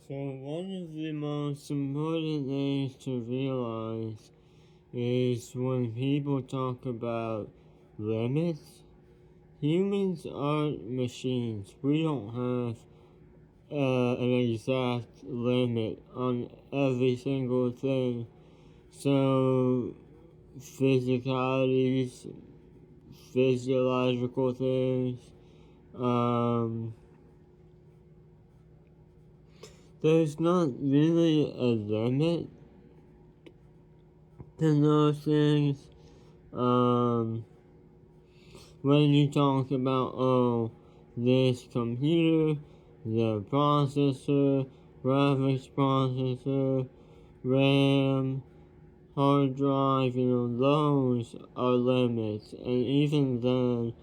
So one of the most important things to realize is when people talk about limits, humans aren't machines. We don't have an exact limit on every single thing. So physicalities, physiological things, there's not really a limit to those things. When you talk about, this computer, the processor, graphics processor, RAM, hard drive, those are limits. And even then,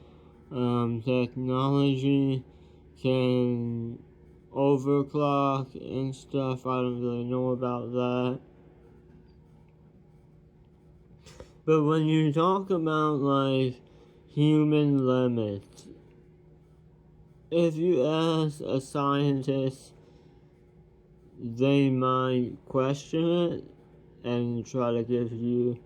technology can overclock and stuff. I don't really know about that. But when you talk about, human limits, if you ask a scientist, they might question it and try to give you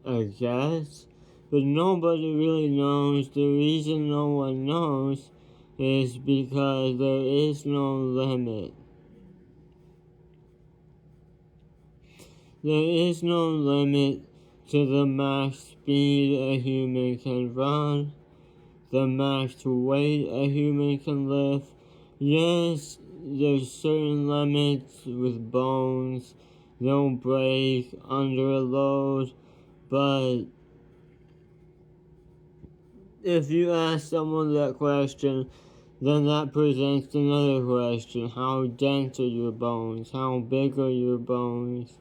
a guess, but nobody really knows. The reason no one knows is because there is no limit. There is no limit to the max speed a human can run, the max weight a human can lift. Yes, there's certain limits with bones, they'll break under a load, but if you ask someone that question, then that presents another question. How dense are your bones? How big are your bones?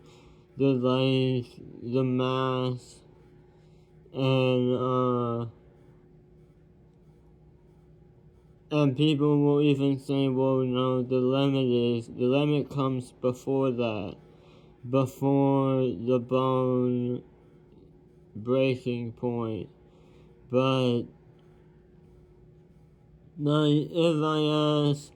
The length, the mass, and people will even say, well, no, the limit comes before that, before the bone breaking point. But, if I ask,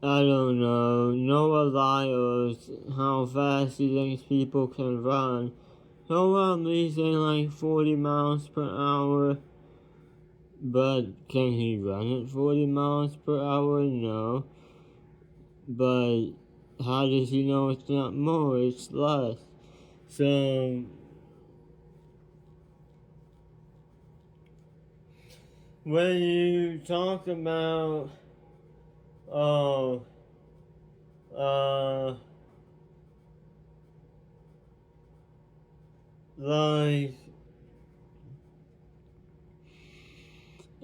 I don't know, Noah Lyles how fast he thinks people can run, he'll probably say 40 miles per hour. But can he run at 40 miles per hour? No. But how does he know it's not more, it's less? So, when you talk about,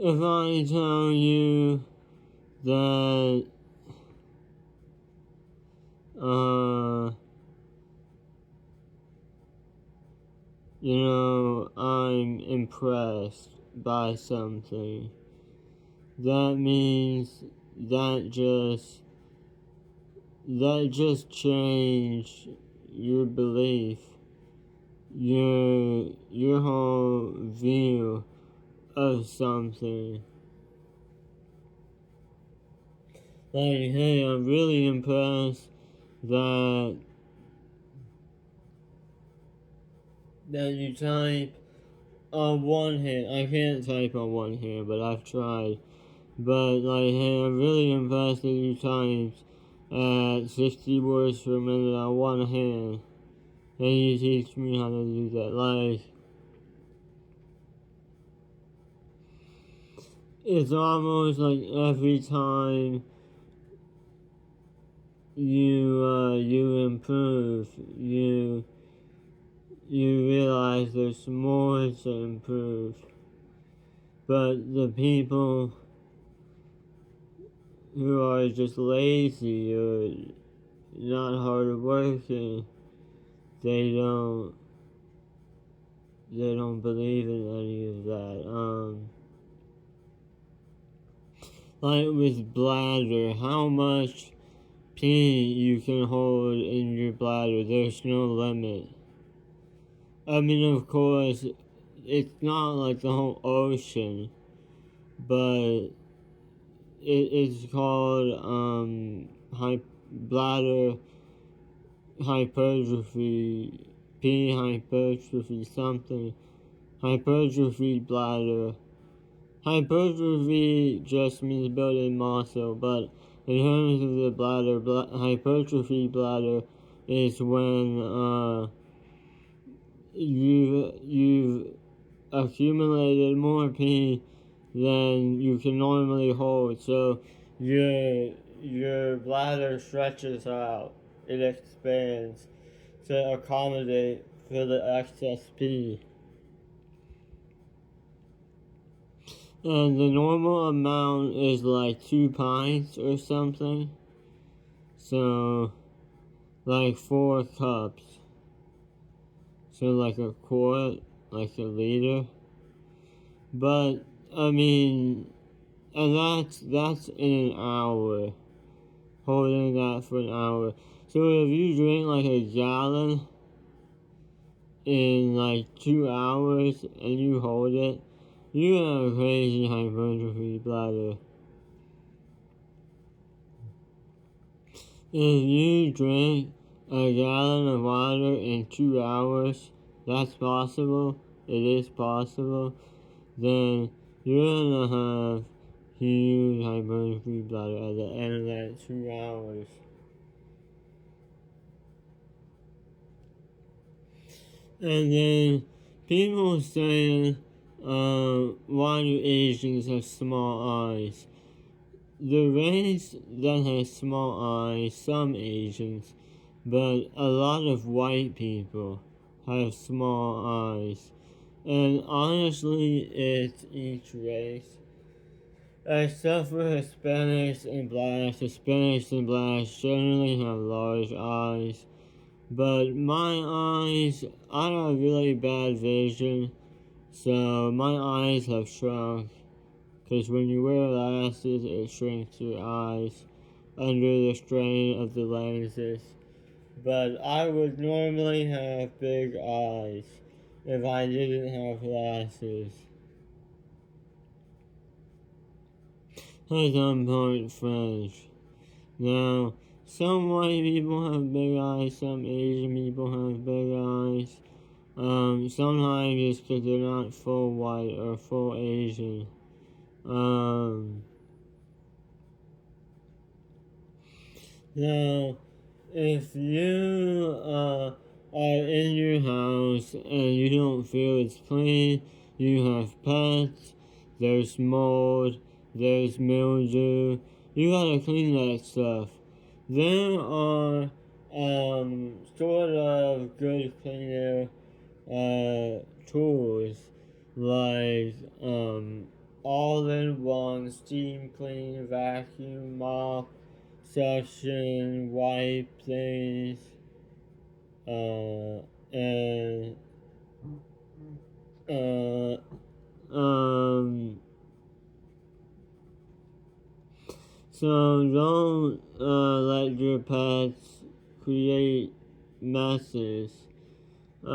if I tell you that, I'm impressed by something, that means that just changed your belief, your whole view of something. Hey, I'm really impressed that you type on one hand. I can't type on one hand, but I've tried. But hey, I'm really impressed that you typed at 60 words per minute on one hand. Can you teach me how to do that? It's almost like every time you improve, you realize there's more to improve. But the people who are just lazy or not hard working, they don't believe in any of that. With bladder, how much pee you can hold in your bladder, there's no limit. I mean, of course, it's not like the whole ocean, but it's called bladder hypertrophy, P hypertrophy something, hypertrophy bladder. Hypertrophy just means building muscle, but in terms of the bladder, hypertrophy bladder is when you've accumulated more pee than you can normally hold, so your bladder stretches out, it expands to accommodate for the excess pee. And the normal amount is like 2 pints or something. So, like 4 cups. So like a quart, like a liter. But, I mean, and that's in an hour. Holding that for an hour. So if you drink like a gallon in like 2 hours and you hold it, you have a crazy hypertrophy bladder. If you drink a gallon of water in 2 hours, that's possible, it is possible, then you're gonna have huge hypertrophy bladder at the end of that 2 hours. And then people say, why do Asians have small eyes? The race that has small eyes, some Asians, but a lot of white people have small eyes. And honestly, it's each race. Except for Hispanics and Blacks. Hispanics and Blacks generally have large eyes. But my eyes, I have really bad vision, so my eyes have shrunk. Because when you wear glasses, it shrinks your eyes under the strain of the lenses. But I would normally have big eyes if I didn't have glasses. Like I'm part French. Now, some white people have big eyes, some Asian people have big eyes. Sometimes it's because they're not full white or full Asian. Now, if you are in your house and you don't feel it's clean, you have pets, there's mold, there's mildew, you gotta clean that stuff. There are sort of good cleaner tools like all-in-one steam clean, vacuum mop, suction, wipe things, and so don't let your pets create messes. You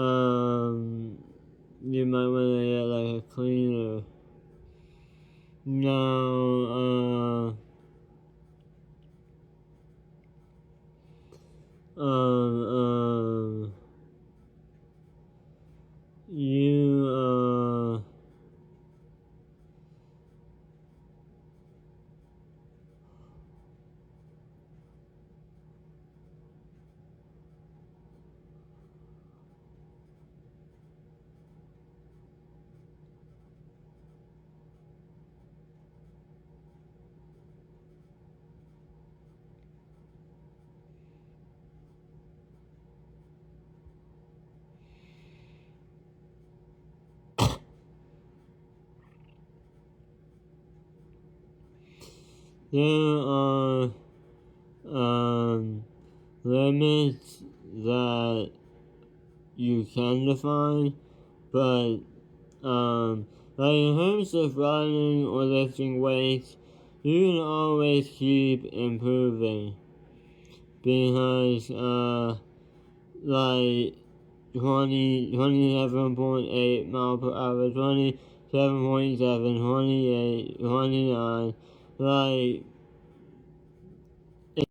might want to get like a cleaner. Now, you there are limits that you can define, but like in terms of running or lifting weights, you can always keep improving because like 27.8 mile per hour, 27.7, 28, 29, like